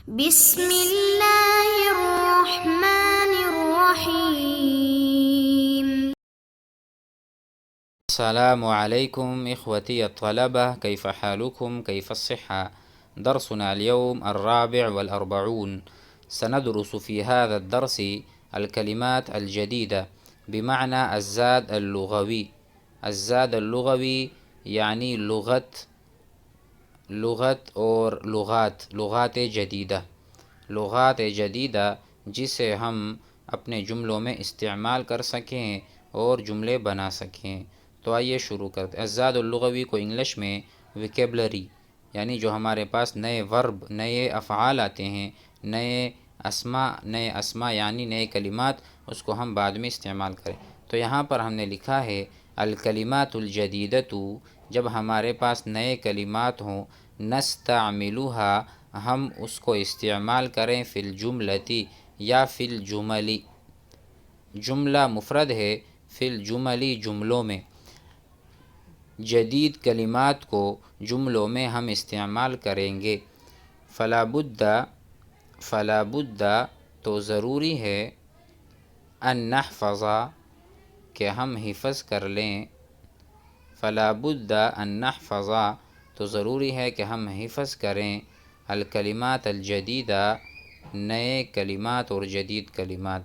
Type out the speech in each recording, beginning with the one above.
بسم اللہ الرحمن الرحیم. السلام عليكم إخوتي الطلبة، كيف حالكم؟ كيف الصحة؟ درسنا اليوم 44. سندرس في هذا الدرس الكلمات الجديدة بمعنى الزاد اللغوي. الزاد اللغوي يعني لغت اور لغات جدیدہ جسے ہم اپنے جملوں میں استعمال کر سکیں اور جملے بنا سکیں. تو آئیے شروع کرتے ہیں. الزاد اللغوی کو انگلش میں ویکیبلری، یعنی جو ہمارے پاس نئے ورب، نئے افعال آتے ہیں، نئے اسما یعنی نئے کلمات، اس کو ہم بعد میں استعمال کریں. تو یہاں پر ہم نے لکھا ہے الکلمات الجدیدۃ، جب ہمارے پاس نئے کلمات ہوں، نستعملها، ہم اس کو استعمال کریں، فی الجملتی یا فی الجملی. جملہ مفرد ہے، فی الجملی جملوں میں. جدید کلمات کو جملوں میں ہم استعمال کریں گے. فلا بد تو ضروری ہے، ان نحفظ کہ ہم حفظ کر لیں. فلا بد ان نحفظ تو ضروری ہے کہ ہم حفظ کریں الکلمات الجدیدہ، نئے کلمات اور جدید کلمات.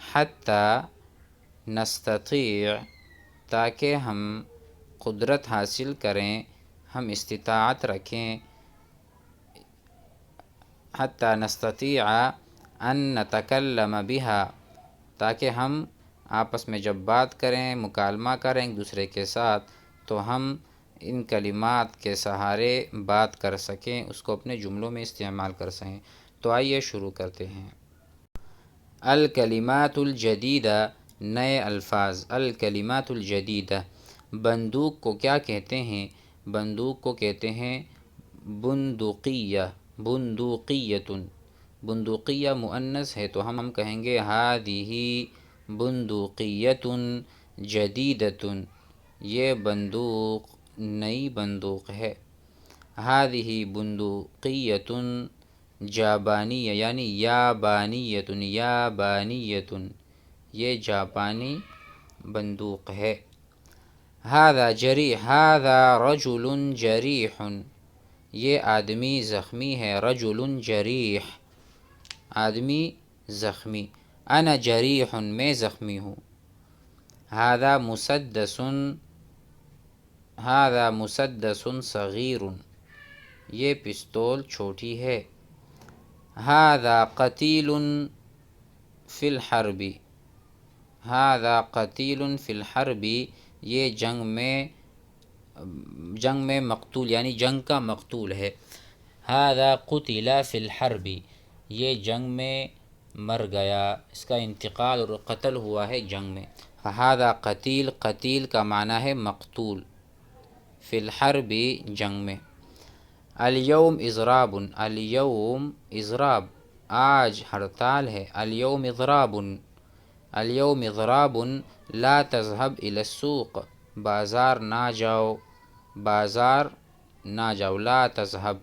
حتی نستطیع تاکہ ہم قدرت حاصل کریں، ہم استطاعت رکھیں. حتی نستطیع ان نتکلم بها، تاکہ ہم آپس میں جب بات کریں، مکالمہ کریں ایک دوسرے کے ساتھ، تو ہم ان کلمات کے سہارے بات کر سکیں، اس کو اپنے جملوں میں استعمال کر سکیں. تو آئیے شروع کرتے ہیں. الکلمات الجدیدہ، نئے الفاظ. الکلمات الجدیدہ. بندوق کو کیا کہتے ہیں؟ بندوق کو کہتے ہیں بندقیہ. بندقیہ مؤنث ہے تو ہم کہیں گے ہذہ بندقیۃ جدیدۃ، یہ بندوق نئی بندوق ہے. ہذہ بندقیۃ جابانیہ یعنی یابانیۃ، یہ جاپانی بندوق ہے. ھذا رجل جریح، یہ آدمی زخمی ہے. رجل جریح، آدمی زخمی. انا جریح، میں زخمی ہوں. ھذا مسدس صغیر، یہ پستول چھوٹی ہے. ھذا قتیل فی الحرب، ھذا قتیل فی الحرب، یہ جنگ میں مقتول یعنی جنگ کا مقتول ہے. ھذا قتل فی الحرب، یہ جنگ میں مر گیا، اس کا انتقال اور قتل ہوا ہے جنگ میں. ھذا قتیل کا معنی ہے مقتول، فی الحرب جنگ میں. الیوم اضراب، الیوم اضراب، آج ہڑتال ہے. الیوم اضراب لا تذهب الی السوق، بازار نہ جاؤ. لا تذهب،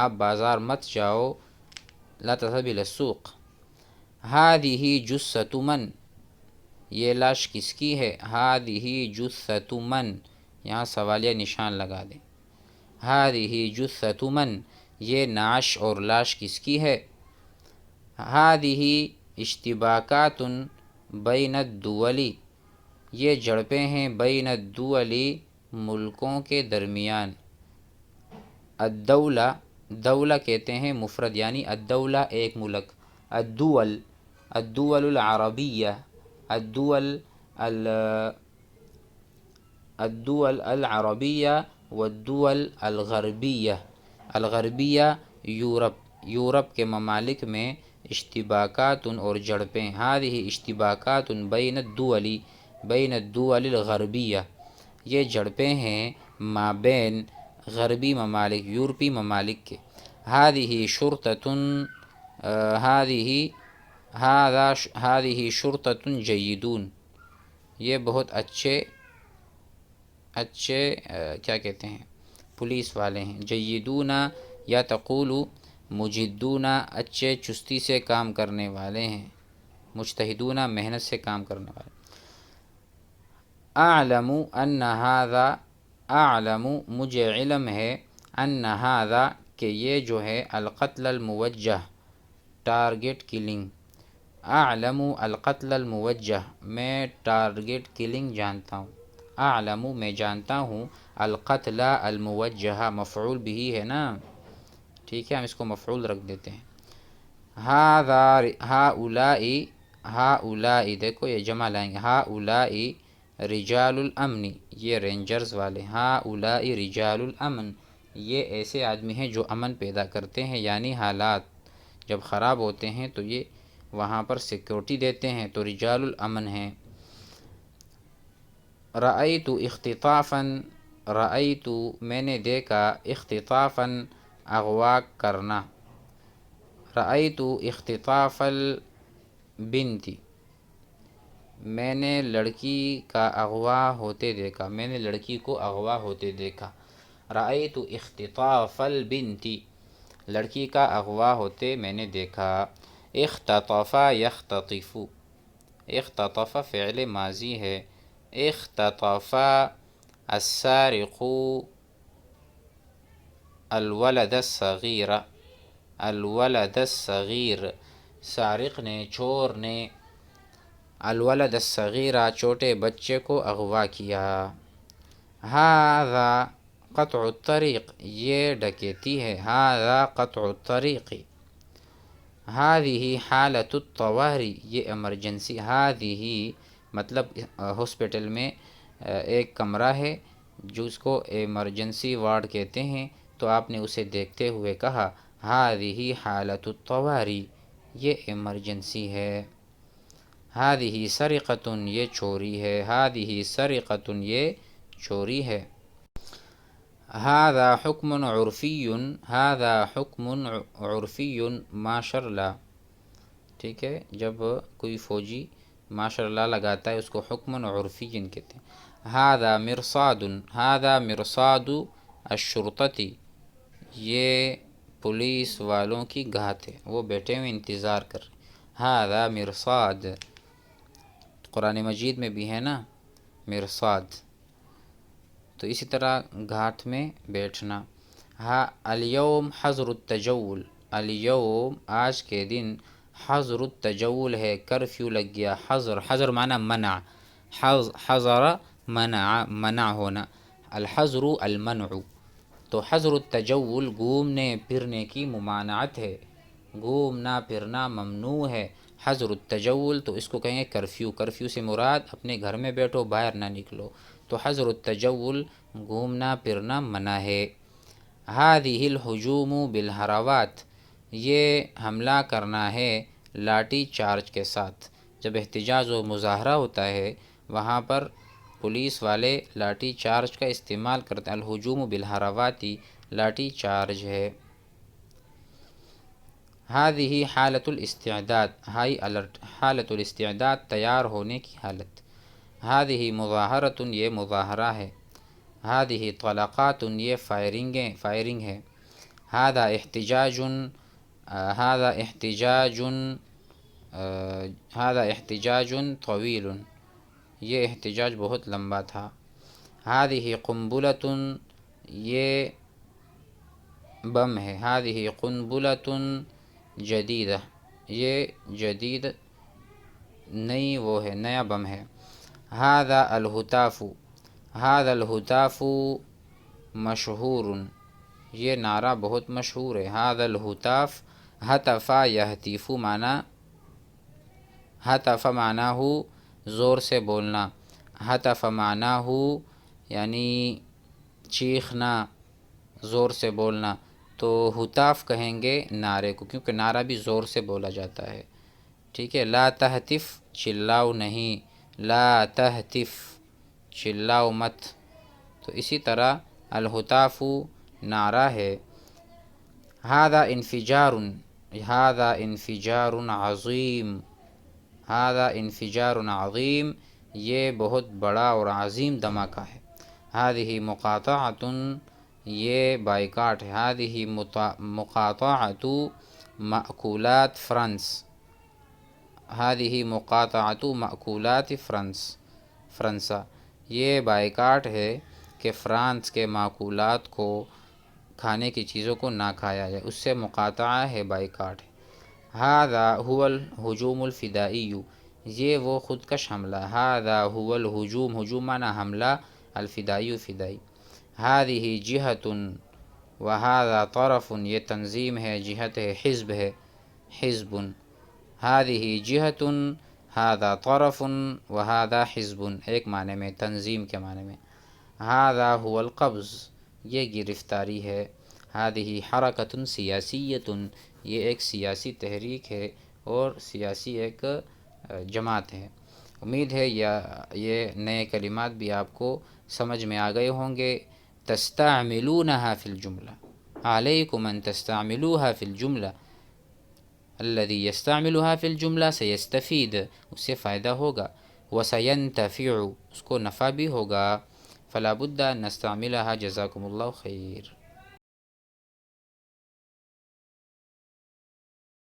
آپ بازار مت جاؤ. لا تذهب الی السوق. ھذہ جثۃ من، یہ لاش کس کی ہے؟ ھذہ جثۃ من، یہاں سوالیہ نشان لگا دیں. ھذہ جثۃ من، یہ نعش اور لاش کس کی ہے؟ ھذہ اشتباکات بین الدول، یہ جھڑپیں ہیں بین الدول، ملکوں کے درمیان. دولہ کہتے ہیں مفرد یعنی الدولہ ایک ملک. الدول العربیہ، الدول العربیہ والدول الغربیہ. الغربیہ یورپ کے ممالک میں اشتباکات اور جھڑپیں. ھذہ اشتباکات بین الدول الغربیہ، یہ جھڑپیں ہیں مابین غربی ممالک، یورپی ممالک کے. ھذہ شرطۃ جیدون، یہ بہت اچھے کیا کہتے ہیں، پولیس والے ہیں. جیدون یا تقول مجدون اچھے چستی سے کام کرنے والے ہیں، مجتہدون محنت سے کام کرنے والے۔ اعلم ان ھذا، اعلم مجھے علم ہے، ان ھذا کہ یہ جو ہے القتل الموجہ ٹارگٹ کلنگ، اعلم القتل الموجہ میں ٹارگٹ کلنگ جانتا ہوں، اعلم میں جانتا ہوں، القتل الموجہ مفعول بھی ہے نا، ٹھیک ہے، ہم اس کو مفعول رکھ دیتے ہیں۔ ہؤلاء، ہؤلاء دیکھو یہ جمع لائیں گے، ہؤلاء رجال الامن، یہ رینجرز والے، ہؤلاء رجال الامن، یہ ایسے آدمی ہیں جو امن پیدا کرتے ہیں، یعنی حالات جب خراب ہوتے ہیں تو یہ وہاں پر سیکورٹی دیتے ہیں، تو رجال الامن ہیں۔ رأیت اختطافا، رأیت میں نے دیکھا، اختطافا اغوا کرنا، رأیت اختطاف البنت میں نے لڑکی کا اغوا ہوتے دیکھا، میں نے لڑکی کو اغوا ہوتے دیکھا، رأیت اختطاف البنت لڑکی کا اغوا ہوتے میں نے دیکھا۔ اختطف یختطف، اختطف فعل ماضی ہے، اختطف السارق الولد الصغیر، الولد الصغیر سارق نے، چور نے، الولد الصغیر چھوٹے بچے کو اغوا کیا۔ ھذا قطع الطریق یہ ڈکیتی ہے، ھذا قطع الطریق۔ ھذہ حالۃ الطوارئ یہ ایمرجنسی، ھذہ مطلب ہاسپٹل میں ایک کمرہ ہے جس کو ایمرجنسی وارڈ کہتے ہیں، تو آپ نے اسے دیکھتے ہوئے کہا ھذہ حالۃ الطوارئ یہ ایمرجنسی ہے۔ ھذہ سرقۃ یہ چوری ہے، ھذہ سرقۃ یہ چوری ہے۔ ھذا حکم عرفی، ھذا حکم عرفی ماشاء اللہ، ٹھیک ہے، جب کوئی فوجی ماشاء اللہ لگاتا ہے اس کو حکم عرفی کہتے ہیں۔ ھذا مرصاد، ھذا مرصاد الشرطۃ یہ پولیس والوں کی گھات ہے، وہ بیٹھے ہوئے انتظار کر رہے ہیں۔ ھذا مرصاد قرآن مجید میں بھی ہے نا مرصاد، تو اسی طرح گھاٹ میں بیٹھنا۔ الیوم حظر التجول، الیوم آج کے دن، حظر التجول ہے کرفیو لگ گیا، حظر، حظر معنی منع، حظر منع، منع ہونا، الحظر المنع، تو حظر التجول گھومنے پھرنے کی ممانعت ہے، گھومنا پھرنا ممنوع ہے۔ حظر التجول تو اس کو کہیں گے کرفیو، کرفیو سے مراد اپنے گھر میں بیٹھو باہر نہ نکلو، تو حظر التجول گھومنا پھرنا منع ہے۔ ھذہ الہجوم بالہراوات یہ حملہ کرنا ہے لاٹھی چارج کے ساتھ، جب احتجاج و مظاہرہ ہوتا ہے وہاں پر پولیس والے لاٹھی چارج کا استعمال کرتے ہیں، الہجوم بالہراوات لاٹھی چارج ہے۔ ھذہ حالۃ الاستعداد ہائی الرٹ، حالۃ الاستعداد تیار ہونے کی حالت۔ ھذہ مظاہرۃ یہ مظاہرہ ہے۔ ھذہ طلقات یہ فائرنگ ہے۔ ھذا احتجاج، ھذا احتجاج، ھذا احتجاج طویل یہ احتجاج بہت لمبا تھا۔ ھذہ قنبلۃ یہ بم ہے، ھذہ قنبلۃ جدیدہ یہ جدید نئی وہ ہے، نیا بم ہے۔ ھذا الہتاف، ھذا الہتاف مشہور یہ نعرہ بہت مشہور ہے۔ ھذا الہتاف، ہتف یہتف معنی، ہتف معناہ زور سے بولنا، ہتف معناہ یعنی چیخنا، زور سے بولنا، تو ہتاف کہیں گے نعرے کو، کیونکہ نعرہ بھی زور سے بولا جاتا ہے، ٹھیک ہے۔ لا تہتف چلاؤ نہیں، لا تہتف چلاؤ مت، تو اسی طرح الہتاف نعرہ ہے۔ ھذا انفجار، ھذا انفجار عظیم، ھذا انفجار عظیم یہ بہت بڑا اور عظیم دھماکہ ہے۔ ھذہ مقاطعۃ یہ بائیکاٹ ہے. هذه مقاطعۃ مأکولات فرانس. هذه مقاطعۃ مأکولات فرنسا. یہ بائیکاٹ ہے کہ فرانس کے معقولات کو، کھانے کی چیزوں کو نہ کھایا جائے، اس سے مقاطعہ ہے، بائیکاٹ ہے. هذا هو الہجوم الفدائی، یہ وہ خودکش حملہ. هذا هو الہجوم، ہجوم معنی حملہ، الفدائی فدائی. هذه جہۃ وهذا طرف، یہ تنظیم ہے، جہت ہے، حزب ہے، حزب. هذه جہۃ هذا طرف وهذا حزب، ایک معنی میں، تنظیم کے معنی میں. هذا هو القبض، یہ گرفتاری ہے. هذه حرکۃ سیاسیۃ، یہ ایک سیاسی تحریک ہے اور سیاسی ایک جماعت ہے. امید ہے یہ نئے کلمات بھی آپ کو سمجھ میں آ گئے ہوں گے. تستعملونها فی الجملہ، علیکم ان تستعملوها فی الجملہ. الذي يستعملها في الجملہ سيستفید، اس سے فائدہ ہوگا. وسينتفع، اس کو نفع بھی ہوگا. فلا بد ان نستعملها. جزاکم اللہ خیر.